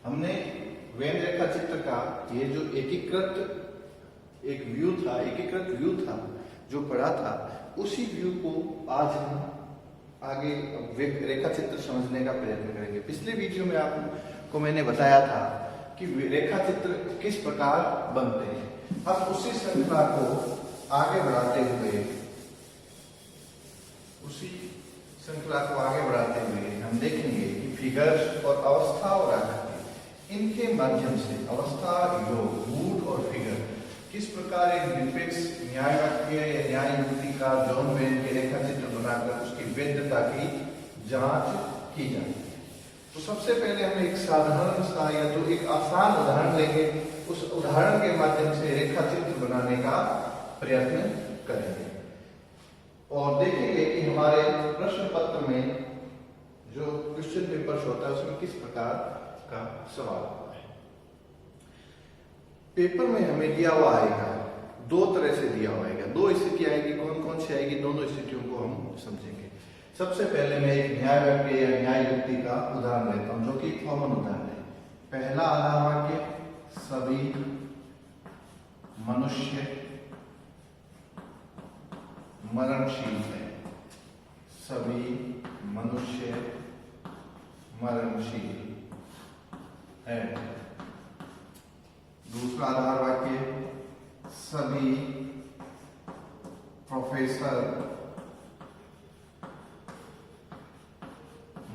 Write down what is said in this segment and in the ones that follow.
हमने वेन रेखा चित्र का ये जो एकीकृत व्यू था जो पढ़ा था, उसी व्यू को आज हम आगे रेखा चित्र समझने का प्रयत्न करेंगे। पिछले वीडियो में आपको मैंने बताया था कि रेखा चित्र किस प्रकार बनते हैं। अब उसी श्रृंखला को आगे बढ़ाते हुए हम देखेंगे कि फिगर्स और अवस्था और आकृति, इनके माध्यम से अवस्था, योग, मूड और फिगर किस प्रकार एक निरपेक्ष न्याय वाक्य या न्याय युक्ति का जॉन वेन के रेखा चित्र बनाकर उसकी वैधता की जांच की जाती है। तो सबसे पहले हम एक साधारण सा या तो एक आसान उदाहरण लेंगे, उस उदाहरण के माध्यम से रेखा चित्र बनाने का प्रयत्न करेंगे और देखेंगे कि हमारे प्रश्न पत्र में जो क्वेश्चन पेपर होता है उसमें किस प्रकार का सवाल होता है। पेपर में हमें दिया हुआ आएगा, दो तरह से दिया हुआ आएगा, दो स्थिति आएगी। कौन कौन सी आएगी, दोनों स्थितियों को हम समझेंगे। सबसे पहले मैं एक न्याय वाक्य या न्याय युक्ति का उदाहरण लेता हूं, जो कि कॉमन उदाहरण है। पहला आधार वाक्य, सभी मनुष्य मरणशील है। सभी मनुष्य मरणशील है। दूसरा आधार वाक्य, सभी प्रोफेसर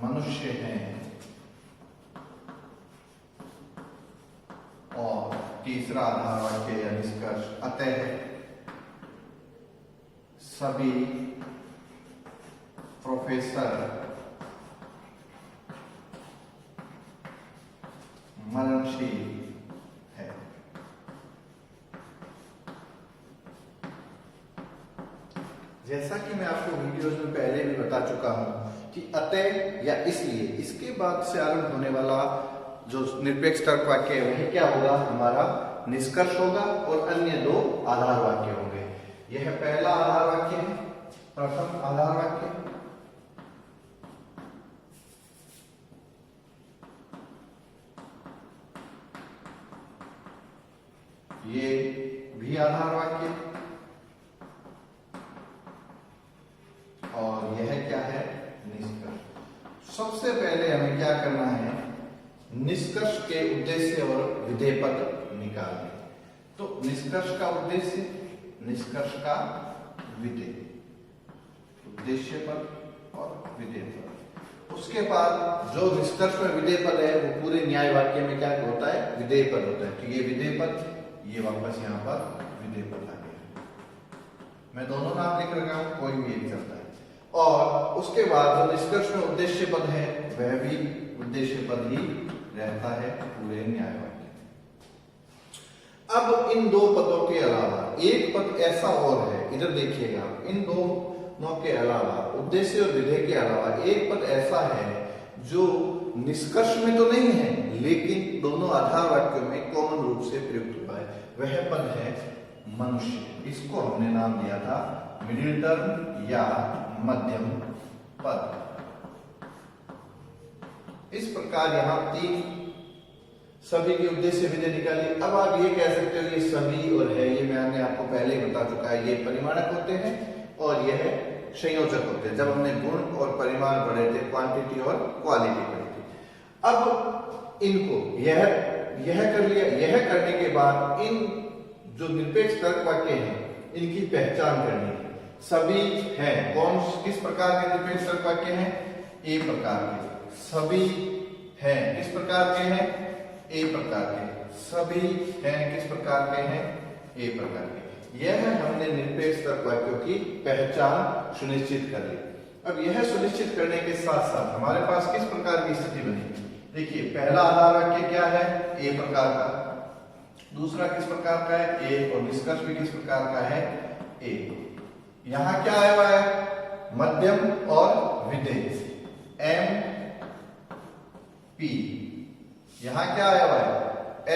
मनुष्य हैं। और तीसरा आधार वाक्य या निष्कर्ष, अतः सभी प्रोफेसर मरणशील है। जैसा कि मैं आपको वीडियोज में पहले भी बता चुका हूं कि अतः या इसलिए, इसके बाद से आरंभ होने वाला जो निरपेक्ष तर्क वाक्य है वह क्या होगा, हमारा निष्कर्ष होगा और अन्य दो आधार वाक्य होंगे। यह पहला आधार वाक्य है, प्रथम आधार वाक्य। ये भी आधार वाक्य और यह क्या है, निष्कर्ष। सबसे पहले हमें क्या करना है, निष्कर्ष के उद्देश्य और विधेय पद निकालने। तो निष्कर्ष का उद्देश्य, निष्कर्ष का विधेय, उद्देश्य पद और विधेय पद। उसके बाद जो निष्कर्ष में विधेय पद है वो पूरे न्याय वाक्य में क्या होता है, विधेय पद होता है। तो ये विधेय पद, ये वापस यहाँ पर विधेय पद आ गया। मैं दोनों नाम लिख रखा हूं, कोई भी एक चलता है। और उसके बाद जो निष्कर्ष में उद्देश्य पद है वह भी उद्देश्य पद ही रहता है पूरे न्याय वाक्य। अब इन दो पदों के अलावा एक पद ऐसा और है, इधर देखिएगा, इन दोनों के अलावा, उद्देश्य और विधेय के अलावा एक पद ऐसा है जो निष्कर्ष में तो नहीं है लेकिन दोनों आधार वाक्यों में कॉमन रूप से प्रयुक्त हुआ है। वह पद है मनुष्य। इसको हमने नाम दिया था मिडिल टर्म या मध्यम पद। इस प्रकार यहां तीन सभी के उद्देश्य विधेय निकाली। अब आप ये कह सकते हो ये सभी और है, ये मैंने आपको पहले ही बता चुका है, ये परिमाणक होते हैं और यह संयोजक होते हैं। जब हमने गुण और परिमाण पढ़े थे, क्वांटिटी और क्वालिटी पढ़ी थी। अब इनको यह कर लिया। यह करने के बाद इन जो निरपेक्ष तर्क वाक्य हैं इनकी पहचान करनी है। सभी हैं, कौन किस प्रकार के निरपेक्ष तर्क वाक्य हैं, ए प्रकार के। सभी हैं किस प्रकार के हैं, ए प्रकार के। सभी हैं किस प्रकार के हैं, ए प्रकार के। यह हमने निरपेक्ष तर्क वाक्यों की पहचान सुनिश्चित कर ली। अब यह सुनिश्चित करने के साथ साथ हमारे पास किस प्रकार की स्थिति बनी, देखिए पहला आधार वाक्य क्या है, ए प्रकार का। दूसरा किस प्रकार का है, ए, और निष्कर्ष भी किस प्रकार का है, ए। यहां क्या आया हुआ है, मध्यम और विधेय, एम पी। यहां क्या आया हुआ है,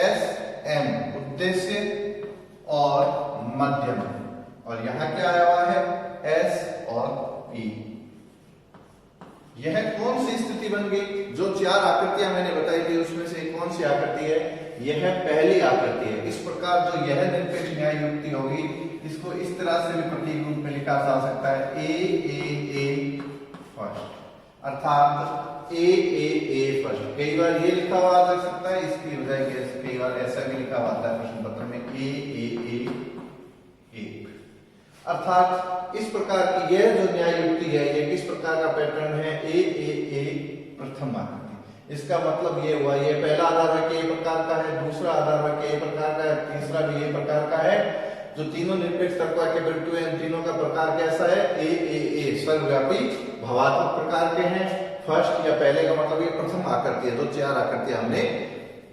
एस एम, उद्देश्य और मध्यम। और यहां क्या आया हुआ है, एस और पी। यह कौन सी स्थिति बन गई? जो 4 आकृतियां मैंने बताई थी उसमें से कौन सी आकृति है? यह पहली आकृति है। इस प्रकार जो यह निरपेक्ष न्याय युक्ति होगी, इसको इस तरह से भी प्रतीक रूप में लिखा जा सकता है ए फर्स्ट, अर्थात ए फर्स्ट। कई बार ये लिखा हुआ आ सकता है, इसकी बजाय कई बार ऐसा भी लिखा हुआ आता है प्रश्न पत्र में ए एक। अर्थात इस प्रकार की यह जो न्याय युक्ति है, ये किस प्रकार का पैटर्न है? ए प्रथम आकृति। इसका मतलब ये हुआ, ये पहला आधार वाक्य ए प्रकार का है, दूसरा आधार वाक्य ए प्रकार का है, तीसरा भी ए प्रकार का है। जो तीनों निरपेक्ष तर्क वाक्य बिट्टू है, इन तीनों का प्रकार कैसा है? ए सर्वव्यापी भवात्मक प्रकार के हैं। फर्स्ट या पहले का मतलब ये प्रथम आकृति है। तो 4 आकृतियां हमने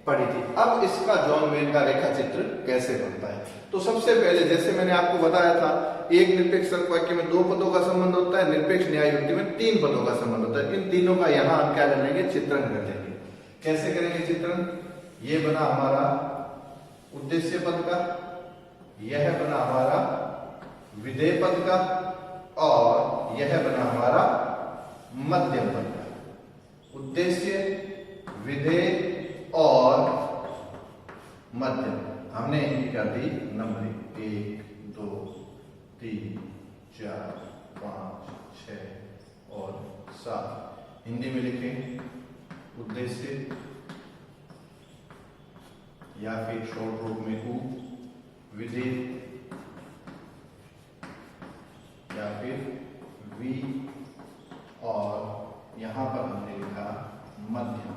पढ़ी थी। अब इसका जॉन वेन का रेखा चित्र कैसे बनता है? तो सबसे पहले जैसे मैंने आपको बताया था, एक निरपेक्ष तर्क वाक्य में 2 पदों का संबंध होता है, निरपेक्ष न्याय युक्ति में 3 पदों का संबंध होता है। इन तीनों का यहाँ हम क्या कर लेंगे? चित्रण कर लेंगे। कैसे करेंगे चित्रण? ये बना हमारा उद्देश्य पद का, यह बना हमारा विधेय पद का, और यह बना हमारा मध्यम पद का। उद्देश्य, विधेय और मध्यम हमने इनकी कर दी नंबरिंग 1 2 3 4 5 6 और 7। हिंदी में लिखें उद्देश्य या फिर शॉर्ट रूप में उ, विधेय या फिर वी, और यहां पर हमने लिखा मध्यम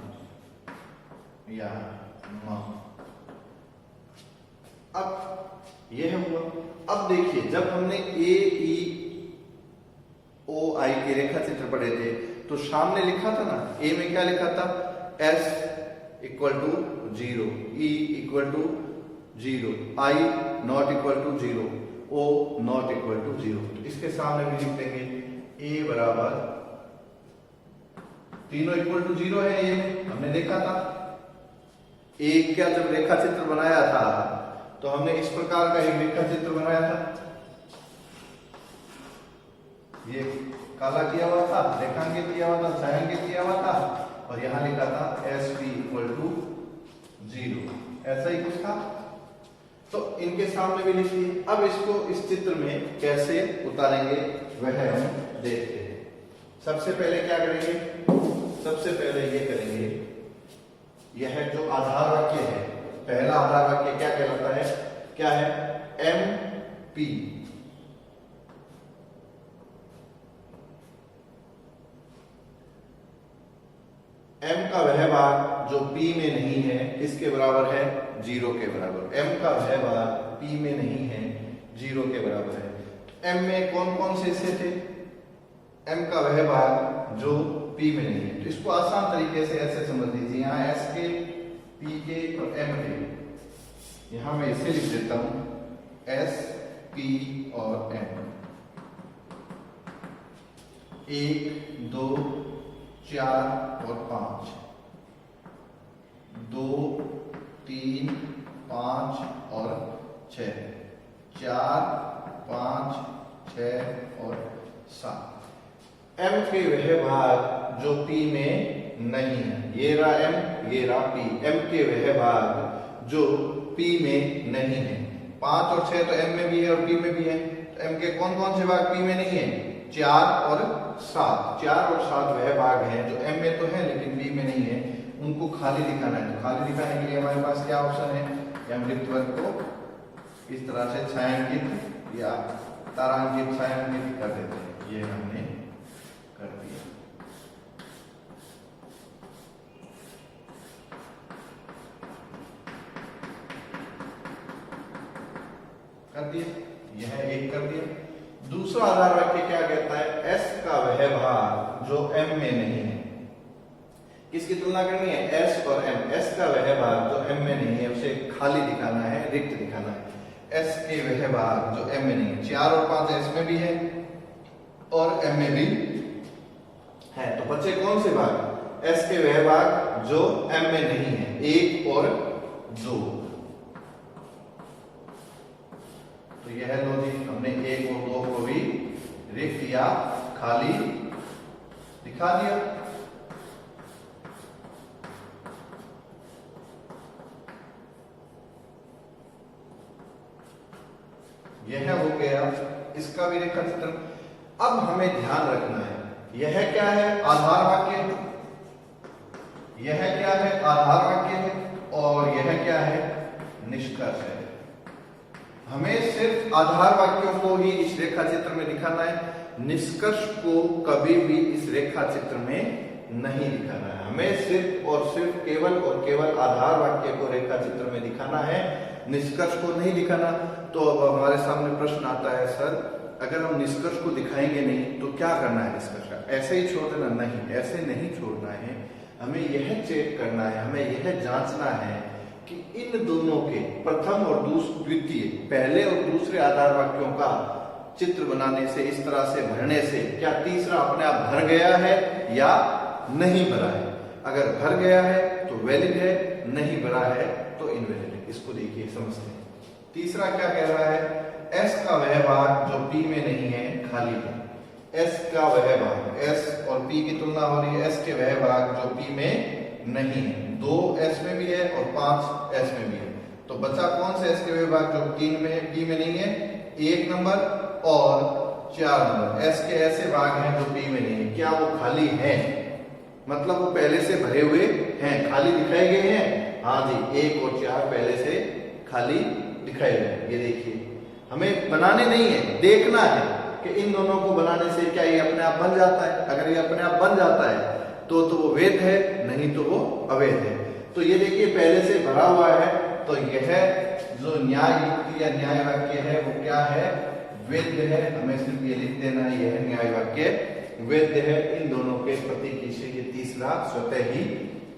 या म। अब यह हुआ। अब देखिए, जब हमने ए ई ओ आई के रेखा चित्र पढ़े थे तो सामने लिखा था ना, ए में क्या लिखा था? S equal to 0, E equal to 0, I not equal to 0, O not equal to 0। इसके सामने भी लिख देंगे A बराबर, तीनों इक्वल टू 0 है, ये हमने देखा था। एक क्या जब रेखा चित्र बनाया था तो हमने इस प्रकार का एक रेखा चित्र बनाया था, ये काला किया हुआ था, रेखांकित किया हुआ था, छायांकित किया हुआ था, और यहां लिखा था SP इक्वल टू 0, ऐसा ही कुछ था। तो इनके सामने भी लिखिए। अब इसको इस चित्र में कैसे उतारेंगे वह हम देखते हैं। सबसे पहले क्या करेंगे? सबसे पहले ये करेंगे, यह जो आधार वाक्य है, पहला आधार वाक्य क्या कहलाता है? क्या है? MP। M का वह भाग जो P में नहीं है, किसके बराबर है? 0 के बराबर। M का वह भाग P में नहीं है, 0 के बराबर है। M में कौन कौन से हिस्से थे? M का वह भाग जो P में नहीं है। तो इसको आसान तरीके से ऐसे समझ लीजिए, यहाँ S के, P के और M के, यहाँ मैं इसे लिख देता हूं S, P और M। 1 2 4 और 5, 2 3 5 और 6, 4 5 6 और 7। M के वह भाग जो P में नहीं है, ये रहा M, ये रहा P। M के वह भाग जो P में नहीं है, 5 और 6 तो M में भी है और P में भी है। तो M के कौन कौन से भाग P में नहीं है? 4 और 7। 4 और 7 वह भाग हैं जो M में तो है लेकिन P में नहीं है, उनको खाली दिखाना है। तो खाली दिखाने के लिए हमारे पास क्या ऑप्शन है? हम रिक्त वर्ग को इस तरह से छायांकित या तारांकित, छायांकित कर देते हैं। ये हमने कर दिया। कर दिया, यह एक कर दिया। दूसरा आधार वाक्य क्या कहता है? S का वह भाग जो M में नहीं है। किसकी तुलना करनी है? S और M। S का वह भाग जो M में नहीं है उसे खाली दिखाना है, रिक्त दिखाना है। S के वह भाग जो M में नहीं है, 4 और 5 S में भी है और M में भी है। तो बचे कौन से भाग? S के वह भाग जो M में नहीं है, 1 और 2। तो यह लो जी, हमने 1 और 2 को भी रिक्त या खाली दिखा दिया। यह हो गया इसका भी रेखा चित्र। अब हमें ध्यान रखना है, यह क्या है, आधार वाक्य, यह क्या है, आधार वाक्य है, और यह क्या है, निष्कर्ष है। हमें सिर्फ आधार वाक्यों को ही इस रेखा चित्र में दिखाना है, निष्कर्ष को कभी भी इस रेखा चित्र में नहीं दिखाना है। हमें सिर्फ और सिर्फ केवल और केवल आधार वाक्य को रेखा चित्र में दिखाना है, निष्कर्ष को नहीं दिखाना। तो अब हमारे सामने प्रश्न आता है, सर अगर हम निष्कर्ष को दिखाएंगे नहीं तो क्या करना है निष्कर्ष का, ऐसे ही छोड़ देना? नहीं, ऐसे नहीं छोड़ना है। हमें यह चेक करना है, हमें यह जांचना है कि इन दोनों के प्रथम और द्वितीय, पहले और दूसरे आधार वाक्यों का चित्र बनाने से, इस तरह से भरने से क्या तीसरा अपने आप भर गया है या नहीं भरा है। अगर भर गया है तो वैलिड है, नहीं भरा है तो इनवैलिड है। इसको देखिए, समझते हैं। तीसरा क्या कह रहा है, S का वह भाग जो P में नहीं है खाली है। S का वह भाग, S और P की तुलना हो रही है, S के वह भाग जो P में नहीं है। 2 S में भी है और 5 S में भी है। तो बचा कौन सा S के वह भाग जो 3 में P में नहीं है? 1 नंबर और 4 नंबर। S के ऐसे भाग हैं जो P में नहीं है, क्या वो खाली हैं? मतलब वो पहले से भरे हुए हैं, खाली दिखाए गए हैं। हाँ जी, 1 और 4 पहले से खाली दिखाए गए। ये देखिए, हमें बनाने नहीं है, देखना है कि इन दोनों को बनाने से क्या ये अपने आप बन जाता है। अगर ये अपने आप बन जाता है तो वो वैध है, नहीं तो वो अवैध है। तो ये देखिए, पहले से भरा हुआ है, तो यह जो न्याय युक्ति या न्याय वाक्य है वो क्या है, वैध है। हमें सिर्फ ये लिख देना है, यह न्याय वाक्य वैध है। इन दोनों के प्रतीक से ये तीसरा स्वतः ही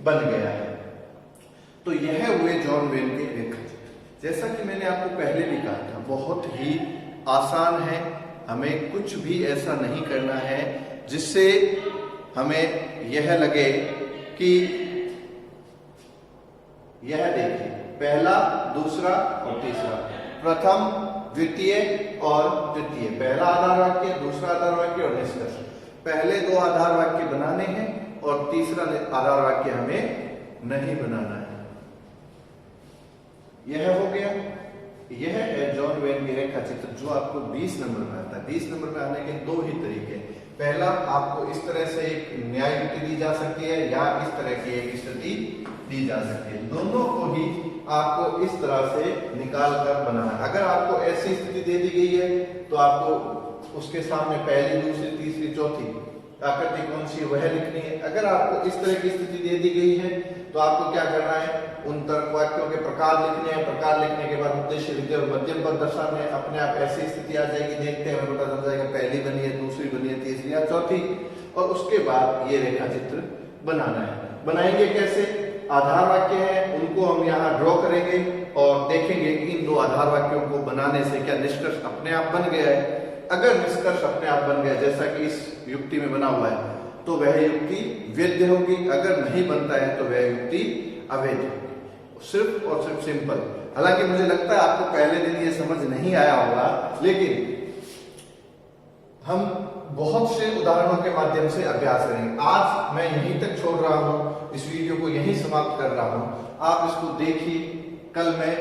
बन गया है। तो यह हुए जॉन वेन के रेखा चित्र। जैसा कि मैंने आपको पहले भी कहा था, बहुत ही आसान है। हमें कुछ भी ऐसा नहीं करना है जिससे हमें यह लगे कि यह देखिए, पहला, दूसरा और तीसरा, प्रथम, द्वितीय और तृतीय, पहला आधार वाक्य, दूसरा आधार वाक्य और निष्कर्ष। पहले 2 आधार वाक्य बनाने हैं और तीसरा आधार वाक्य हमें नहीं बनाना है। यह हो गया। यह है जॉन वेन की रेखा चित्र जो आपको 20 नंबर में आता है। 20 नंबर में आने के 2 ही तरीके। पहला, आपको इस तरह से एक न्याय युक्ति दी जा सकती है या इस तरह की एक स्थिति दी जा सकती है। दोनों को ही आपको इस तरह से निकाल कर बनाना। अगर आपको ऐसी स्थिति दे दी गई है तो आपको उसके सामने पहली, दूसरी, तीसरी, चौथी आकृति कौन सी वह लिखनी है। अगर आपको इस तरह की स्थिति दे दी गई है तो आपको क्या करना है, उन तर्क वाक्यों के प्रकार लिखने हैं। प्रकार लिखने के बाद उद्देश्य, विधेय और मध्यम पद दर्शाने हैं। अपने आप ऐसी स्थिति आ जाएगी, देखते हैं हमें पता चल जाएगा पहली बनी है, दूसरी बनी है, तीसरी या चौथी। और उसके बाद ये रेखा चित्र बनाना है। बनाएंगे कैसे? आधार वाक्य है, उनको हम यहाँ ड्रॉ करेंगे और देखेंगे कि इन 2 आधार वाक्यों को बनाने से क्या निष्कर्ष अपने आप बन गया है। अगर निष्कर्ष अपने आप बन गया जैसा कि इस युक्ति में बना हुआ है तो वह युक्ति वैध होगी। अगर नहीं बनता है तो वह युक्ति अवैध होगी। सिर्फ और सिर्फ सिंपल। हालांकि मुझे लगता है आपको पहले दिन ये समझ नहीं आया होगा, लेकिन हम बहुत से उदाहरणों के माध्यम से अभ्यास करेंगे। आज मैं यहीं तक छोड़ रहा हूं, इस वीडियो को यहीं समाप्त कर रहा हूं। आप इसको देखिए, कल मैं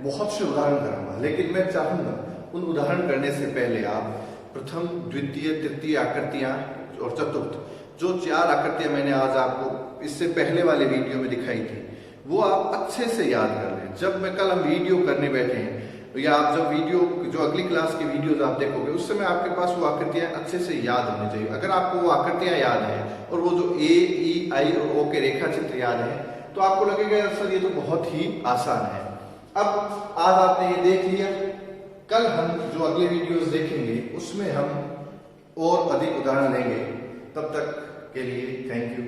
बहुत से उदाहरण करूंगा, लेकिन मैं चाहूंगा उन उदाहरण करने से पहले आप प्रथम, द्वितीय, तृतीय आकृतियां और चतुर्थ, जो 4 आकृतियां मैंने आज आपको इससे पहले वाले वीडियो में दिखाई थी, वो आप अच्छे से याद कर लें। जब मैं कल हम वीडियो करने बैठे हैं या आप जब वीडियो, जो अगली क्लास की वीडियोज आप देखोगे, उस समय आपके पास वो आकृतियां अच्छे से याद होनी चाहिए। अगर आपको वो आकृतियां याद है और वो जो ए, ई, आई और ओ के रेखा चित्र याद है तो आपको लगेगा सर ये तो बहुत ही आसान है। अब आज आपने ये देख लिया, कल हम जो अगले वीडियोस देखेंगे उसमें हम और अधिक उदाहरण लेंगे। तब तक के लिए थैंक यू।